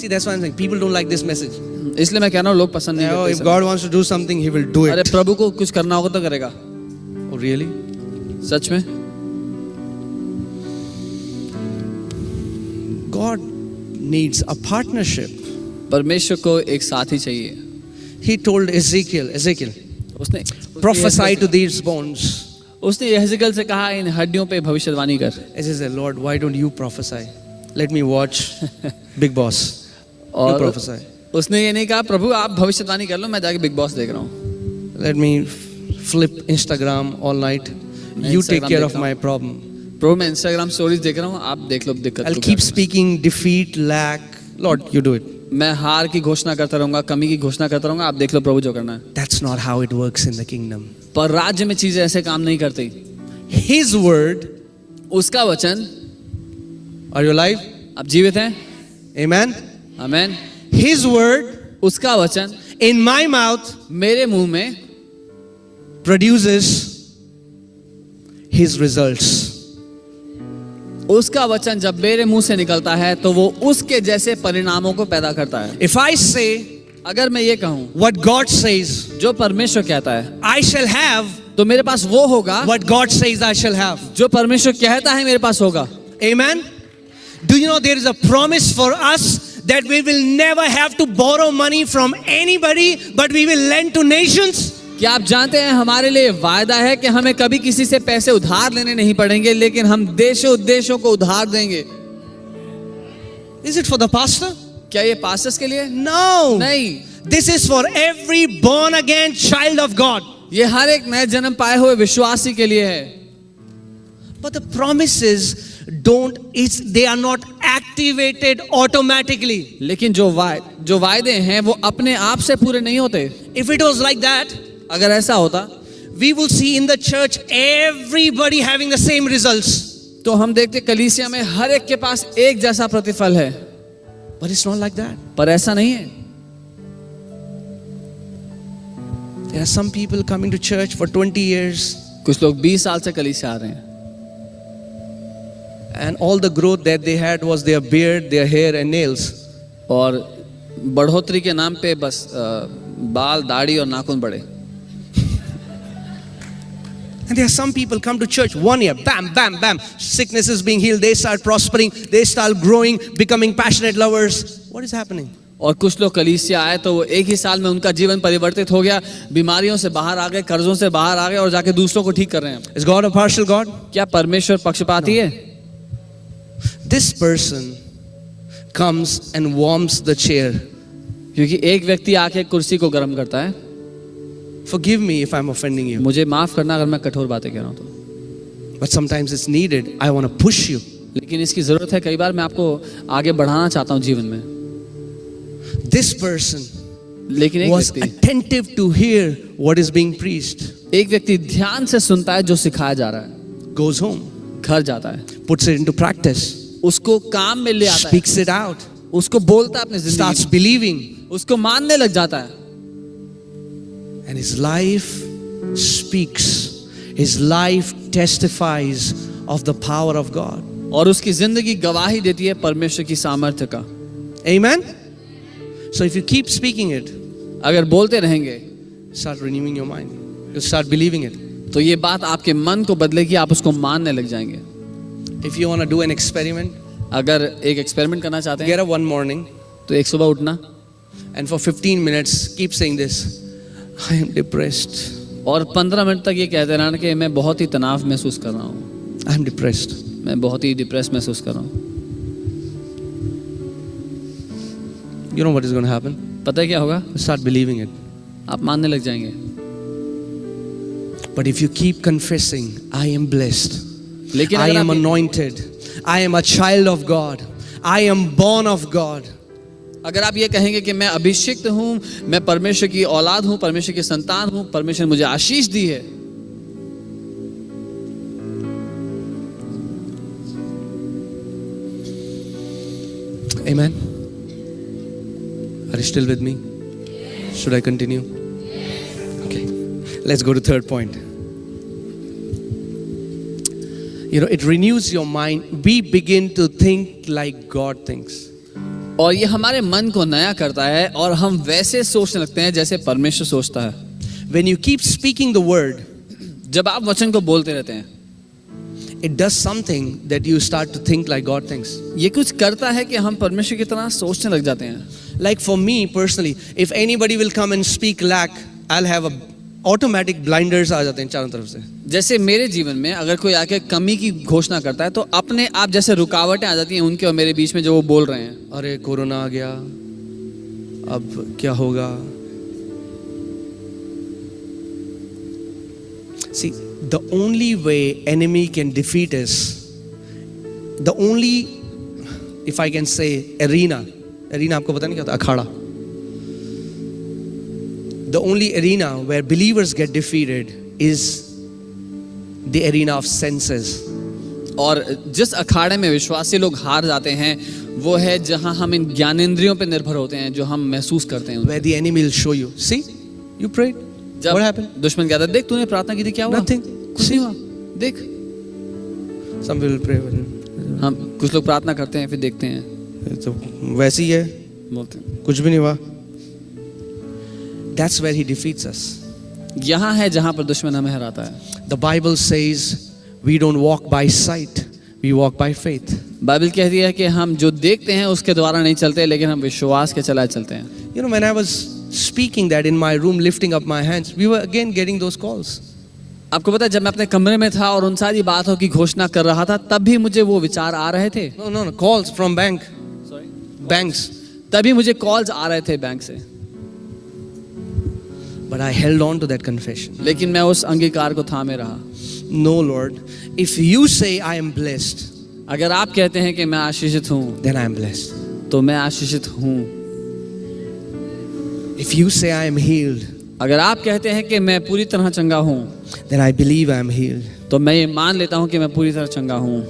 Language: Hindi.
See, that's why I'm saying people don't like this message. इसलिए मैं कह रहा हूँ लोग पसंद नहीं Oh, करते if इसे। God wants to do something, He will do अरे it. प्रभु को कुछ करना होगा तो करेगा। Oh, really? सच में God needs a partnership. परमेश्वर को एक साथी चाहिए। He told Ezekiel, उसने prophesy to these bones. उसने यहेजकेल से कहा इन हड्डियों पे भविष्यवाणी कर। Ezekiel said, Lord, why don't you prophesy? Let me watch Big Boss. You और prophesy. उसने ये नहीं कहा प्रभु आप भविष्यवाणी कर लो, मैं जाके बिग बॉस देख रहा हूँ। Let me flip Instagram all night. You take Instagram care देख of रहा my problem. प्रभु मैं इंस्टाग्राम स्टोरीज देख रहा हूँ, आप देख लो दिक्कत I'll को keep क्या। speaking defeat, lack. Lord, you do it. मैं हार की घोषणा करता रहूंगा, कमी की घोषणा करता रहूंगा, आप देख लो प्रभु जो करना है। That's not how it works in the kingdom. पर राज्य में चीजें ऐसे काम नहीं करती। His word. उसका वचन। Are you alive? आप जीवित हैं? Amen. आमेन। His word उसका वचन in my mouth मेरे मुंह में produces His results. उसका वचन जब मेरे मुंह से निकलता है तो वो उसके जैसे परिणामों को पैदा करता है। If I say अगर मैं ये कहूँ what God says, जो परमेश्वर कहता है, I shall have तो मेरे पास वो होगा what God says I shall have. जो परमेश्वर कहता है मेरे पास होगा। Amen. Do you know there is a promise for us that we will never have to borrow money from anybody, but we will lend to nations? क्या आप जानते हैं हमारे लिए वायदा है कि हमें कभी किसी से पैसे उधार लेने नहीं पड़ेंगे, लेकिन हम देशों देशों को उधार देंगे। Is it for the pastor? क्या ये पास्टर्स के लिए? No. नहीं, This is for every born again child of God. ये हर एक नए जन्म पाए हुए विश्वासी के लिए है। But the promises they are not activated automatically. लेकिन जो वायदे हैं वो अपने आप से पूरे नहीं होते। If it was like that, अगर ऐसा होता we will see in the church everybody having the same results. तो हम देखते कलीसिया में हर एक के पास एक जैसा प्रतिफल है। But it's not like that. पर ऐसा नहीं है। There are some people coming to church for 20 years. कुछ लोग 20 साल से कलीसिया आ रहे हैं and all the growth that they had was their beard, their hair and nails. और बढ़ोतरी के नाम पे बस बाल, दाढ़ी और नाखून बढ़े। And there are some people come to church 1 year, bam, bam, bam, sickness is being healed, they start prospering, they start growing, becoming passionate lovers. What is happening? और कुछ लोग कलीसिया आए तो वो एक ही साल में उनका जीवन परिवर्तित हो गया, बीमारियों से बाहर आ गए, कर्जों से बाहर आ गए और जाके दूसरों को ठीक कर रहे हैं। Is God a partial God? क्या परमेश्वर पक्षपाती है? This person comes and warms the chair. क्योंकि एक व्यक्ति आके कुर्सी को गर्म करता है। Forgive me if I'm offending you. मुझे माफ करना अगर मैं कठोर बातें कह रहा हूँ तो। But sometimes it's needed. I want to push you. लेकिन इसकी जरूरत है, कई बार मैं आपको आगे बढ़ाना चाहता हूँ जीवन में। This person लेकिन एक was व्यक्ति attentive to hear what is being preached. एक व्यक्ति ध्यान से सुनता है जो सिखाया जा रहा है, Goes home, घर जाता है, puts it into practice, उसको काम में ले आता है, speaks it out, उसको बोलता है अपनी starts जिंदगी, believing, उसको मानने लग जाता है and his life speaks. His life testifies of the power of God. और उसकी जिंदगी गवाही देती है परमेश्वर की सामर्थ्य का। Amen? So if you keep speaking it, अगर बोलते रहेंगे start renewing your mind. You'll start believing it. तो ये बात आपके मन को बदलेगी, आप उसको मानने लग जाएंगे। If you want to do an experiment, अगर एक एक्सपेरिमेंट करना चाहते हैं get up one morning तो एक सुबह उठना and for 15 minutes keep saying this, I am depressed. और 15 मिनट तक ये कहते रहना कि मैं बहुत ही तनाव महसूस कर रहा हूँ, I am depressed. मैं बहुत ही डिप्रेस महसूस कर रहा हूँ। You know what is going to happen? पता है क्या होगा? Start believing it. आप मानने लग जाएंगे। But if you keep confessing, I am blessed, लेकिन I अगर am आप anointed, I am a child of God, I am born of God, अगर आप ये कहेंगे कि मैं अभिषिक्त हूँ, मैं परमेश्वर की औलाद हूँ, परमेश्वर की संतान हूँ, परमेश्वर ने मुझे आशीष दी है, Amen? Are you still with me? Should I continue? Okay. Let's go to third point. You know, it renews your mind. We begin to think like God thinks. और ये हमारे मन को नया करता है और हम वैसे सोचने लगते हैं जैसे परमेश्वर सोचता है। When you keep speaking the word, जब आप वचन को बोलते रहते हैं, it does something that you start to think like God thinks. ये कुछ करता है कि हम परमेश्वर की तरह सोचने लग जाते हैं। Like for me personally, if anybody will come and speak lack, I'll have a automatic blinders आ जाते हैं चारों तरफ से. जैसे मेरे जीवन में अगर कोई आके कमी की घोषणा करता है तो अपने आप जैसे रुकावटें आ जाती हैं उनके और मेरे बीच में जो वो बोल रहे हैं। अरे कोरोना आ गया, अब क्या होगा? See, the only way enemy can defeat us, the only, if I can say, arena आपको पता नहीं क्या होता? अखाड़ा. The only arena where believers get defeated is the arena of senses. और जिस अखाड़े में विश्वासी लोग हार जाते हैं वो है जहां हम इन ज्ञानेंद्रियों पे निर्भर होते हैं जो हम महसूस करते हैं। Where the enemy will show you. See, you prayed. जब What happened? दुश्मन कहता है देख तूने प्रार्थना की थी क्या हुआ? Nothing. कुछ नहीं हुआ, देख। Some people pray. हम कुछ लोग प्रार्थना करते हैं फिर देखते हैं, तो वैसे ही है, बोलते हैं। कुछ भी नहीं हुआ. That's where he defeats us. यहाँ है जहाँ पर दुश्मन हमें हराता है। The Bible says we don't walk by sight, we walk by faith. Bible कहती है कि हम जो देखते हैं उसके द्वारा नहीं चलते लेकिन हम विश्वास के चला चलते हैं। You know, when I was speaking that in my room, lifting up my hands, we were again getting those calls. आपको पता है जब मैं अपने कमरे में था और उन सारी बातों की घोषणा कर रहा था तब भी मुझे वो विचार आ रहे थे। No, calls from banks. तभी मुझे कॉल्स आ रहे थे बैंक से। But I held on to that confession. लेकिन मैं उस अंगीकार को थामे रहा। No, Lord, if you say I am blessed, अगर आप कहते हैं कि मैं आशीषित हूँ then I am blessed. तो मैं आशीषित हूँ। If you say I am healed, अगर आप कहते हैं कि मैं पूरी तरह चंगा हूँ then I believe I am healed. तो मैं ये मान लेता हूँ कि मैं पूरी तरह चंगा हूँ।